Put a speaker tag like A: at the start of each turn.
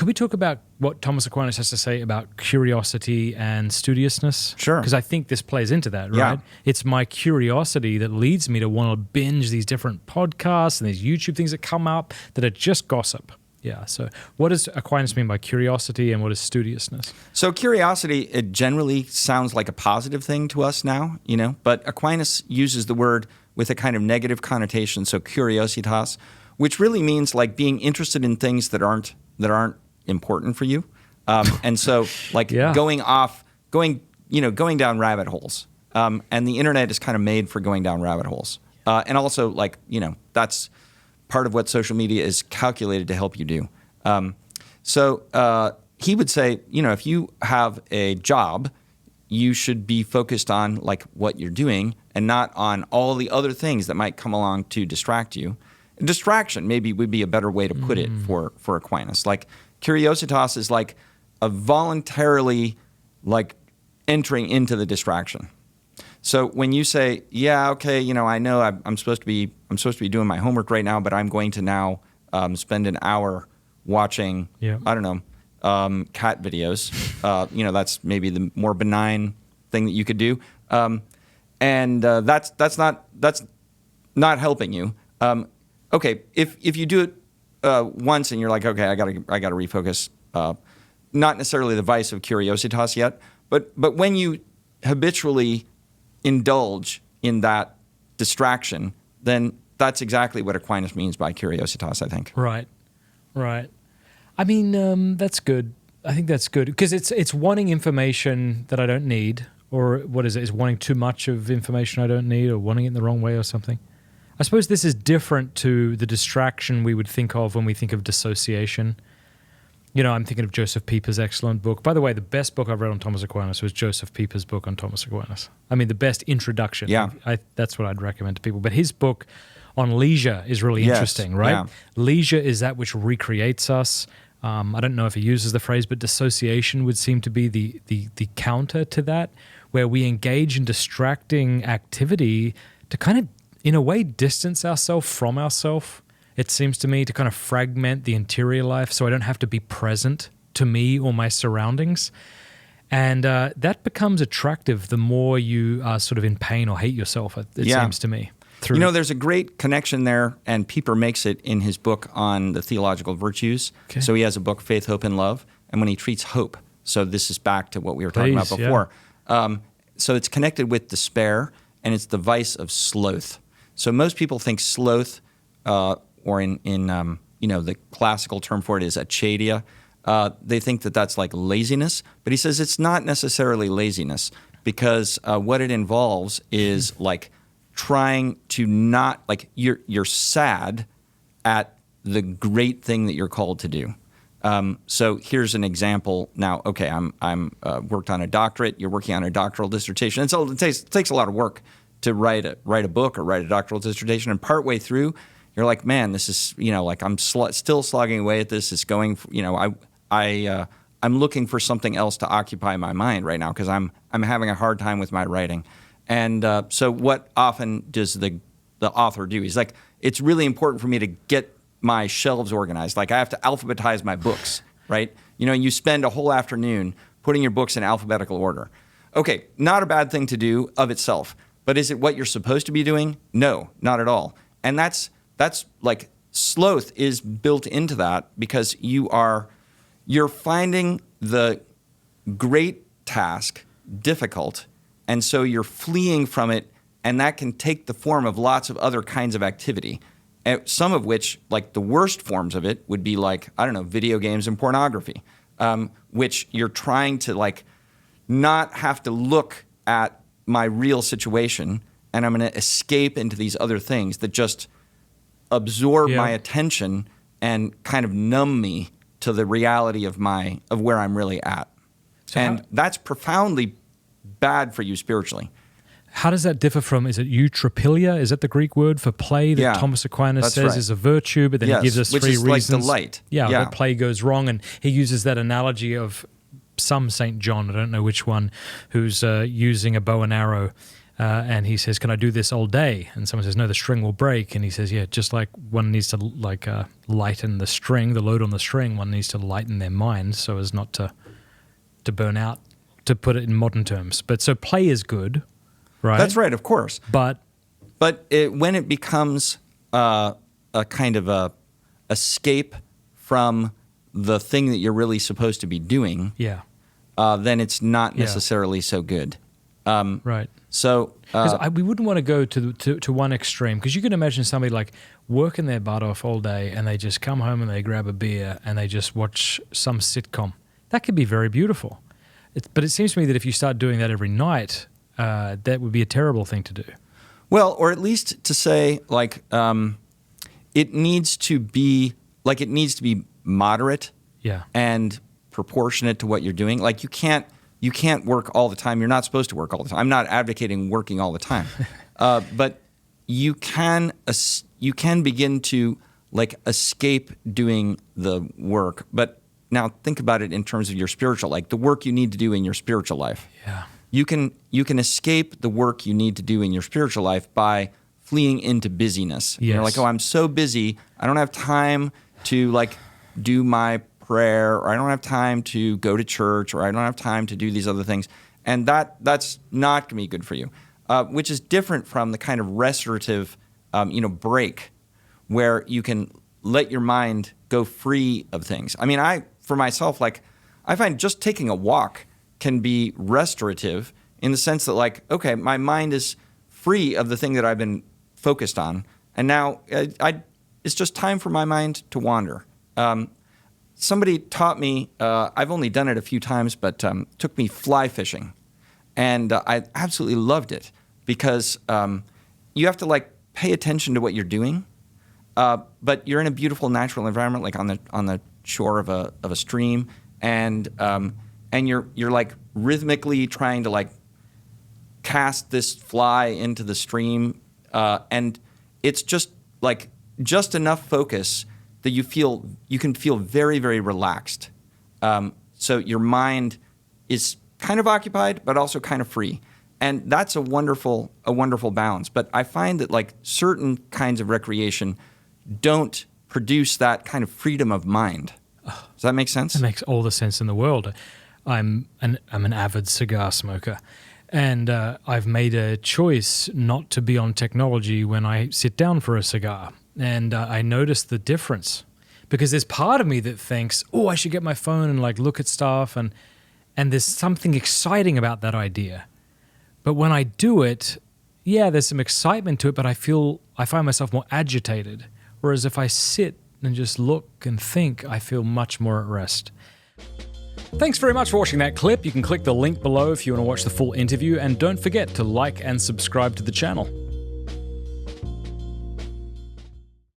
A: could we talk about what Thomas Aquinas has to say about curiosity and studiousness?
B: Sure.
A: Because I think this plays into that, right?
B: Yeah.
A: It's my curiosity that leads me to want to binge these different podcasts and these YouTube things that come up that are just gossip. Yeah. So what does Aquinas mean by curiosity and what is studiousness?
B: So curiosity, it generally sounds like a positive thing to us now, but Aquinas uses the word with a kind of negative connotation, so curiositas, which really means like being interested in things that aren't important for you. And so like going down rabbit holes. And the internet is kind of made for going down rabbit holes. And also like, that's part of what social media is calculated to help you do. So he would say, if you have a job, you should be focused on like what you're doing and not on all the other things that might come along to distract you. Distraction maybe would be a better way to put it for Aquinas. Like curiositas is like a voluntarily like entering into the distraction. So when you say, yeah, okay, I know I'm supposed to be doing my homework right now, but I'm going to now spend an hour watching, I don't know, cat videos. That's maybe the more benign thing that you could do, and that's not helping you. Okay, if you do it once and you're like, okay, I gotta refocus. Not necessarily the vice of curiositas yet, but when you habitually indulge in that distraction, then that's exactly what Aquinas means by curiositas, I think.
A: Right. I mean, that's good. I think that's good because it's wanting information that I don't need, or what is it? Is wanting too much of information I don't need, or wanting it in the wrong way or something. I suppose this is different to the distraction we would think of when we think of dissociation. I'm thinking of Joseph Pieper's excellent book. By the way, the best book I've read on Thomas Aquinas was Joseph Pieper's book on Thomas Aquinas. I mean, the best introduction.
B: Yeah.
A: That's what I'd recommend to people. But his book on leisure is really interesting, right?
B: Yeah.
A: Leisure is that which recreates us. I don't know if he uses the phrase, but dissociation would seem to be the counter to that, where we engage in distracting activity to kind of, in a way, distance ourselves from ourselves. It seems to me to kind of fragment the interior life so I don't have to be present to me or my surroundings. And that becomes attractive the more you are sort of in pain or hate yourself, it seems to me.
B: There's a great connection there, and Pieper makes it in his book on the theological virtues. Okay. So he has a book, Faith, Hope, and Love, and when he treats hope, so this is back to what we were talking about before. Yeah. So it's connected with despair, and it's the vice of sloth. So most people think sloth, or in the classical term for it is achadia. They think that that's like laziness, but he says it's not necessarily laziness because what it involves is like trying to not like you're sad at the great thing that you're called to do. So here's an example. Now, okay, I'm worked on a doctorate. You're working on a doctoral dissertation. It takes a lot of work to write a book or write a doctoral dissertation, and partway through, you're like, man, this is, I'm still slogging away at this. It's going, I'm looking for something else to occupy my mind right now because I'm having a hard time with my writing. And so what often does the author do? He's like, it's really important for me to get my shelves organized. Like I have to alphabetize my books, right? You spend a whole afternoon putting your books in alphabetical order. Okay, not a bad thing to do of itself, but is it what you're supposed to be doing? No, not at all. And that's like sloth is built into that because you're finding the great task difficult, and so you're fleeing from it, and that can take the form of lots of other kinds of activity. Some of which, like the worst forms of it, would be like, I don't know, video games and pornography, which you're trying to like not have to look at my real situation, and I'm going to escape into these other things that just absorb my attention and kind of numb me to the reality of where I'm really at. So that's profoundly bad for you spiritually.
A: How does that differ from, is it eutropilia? Is that the Greek word for play that Thomas Aquinas says is a virtue, but then he gives us three reasons. Which is like delight. That play goes wrong, and he uses that analogy of some St. John, I don't know which one, who's using a bow and arrow and he says, "Can I do this all day?" And someone says, "No, the string will break." And he says, "Yeah, just like one needs to lighten the string, the load on the string, one needs to lighten their mind so as not to burn out." To put it in modern terms, but so play is good, right?
B: That's right, of course.
A: But
B: when it becomes a kind of a escape from the thing that you're really supposed to be doing, then it's not necessarily so good.
A: Right.
B: So
A: we wouldn't want to go to one extreme, because you can imagine somebody like working their butt off all day and they just come home and they grab a beer and they just watch some sitcom. That could be very beautiful. But it seems to me that if you start doing that every night, that would be a terrible thing to do.
B: Well, or at least to say, like, it needs to be moderate, and proportionate to what you're doing. Like, you can't work all the time. You're not supposed to work all the time. I'm not advocating working all the time, but you can begin to like escape doing the work, but. Now think about it in terms of your spiritual, like the work you need to do in your spiritual life.
A: Yeah.
B: You can escape the work you need to do in your spiritual life by fleeing into busyness.
A: Yes.
B: You're like, oh, I'm so busy, I don't have time to like do my prayer, or I don't have time to go to church, or I don't have time to do these other things. And that's not going to be good for you, which is different from the kind of restorative, break where you can let your mind go free of things. I mean, for myself, like, I find just taking a walk can be restorative in the sense that, like, okay, my mind is free of the thing that I've been focused on, and now it's just time for my mind to wander. Somebody taught me, I've only done it a few times, but took me fly fishing, and I absolutely loved it because you have to, like, pay attention to what you're doing, but you're in a beautiful natural environment, like on the shore of a stream, and you're like rhythmically trying to like cast this fly into the stream, and it's just enough focus that you can feel very, very relaxed. So your mind is kind of occupied, but also kind of free, and that's a wonderful balance. But I find that like certain kinds of recreation don't produce that kind of freedom of mind. Does that make sense?
A: It makes all the sense in the world. I'm an avid cigar smoker, and I've made a choice not to be on technology when I sit down for a cigar. And I noticed the difference, because there's part of me that thinks, oh, I should get my phone and like look at stuff, and there's something exciting about that idea. But when I do it, there's some excitement to it, but I find myself more agitated. Whereas if I sit and just look and think, I feel much more at rest. Thanks very much for watching that clip. You can click the link below if you want to watch the full interview, and don't forget to like and subscribe to the channel.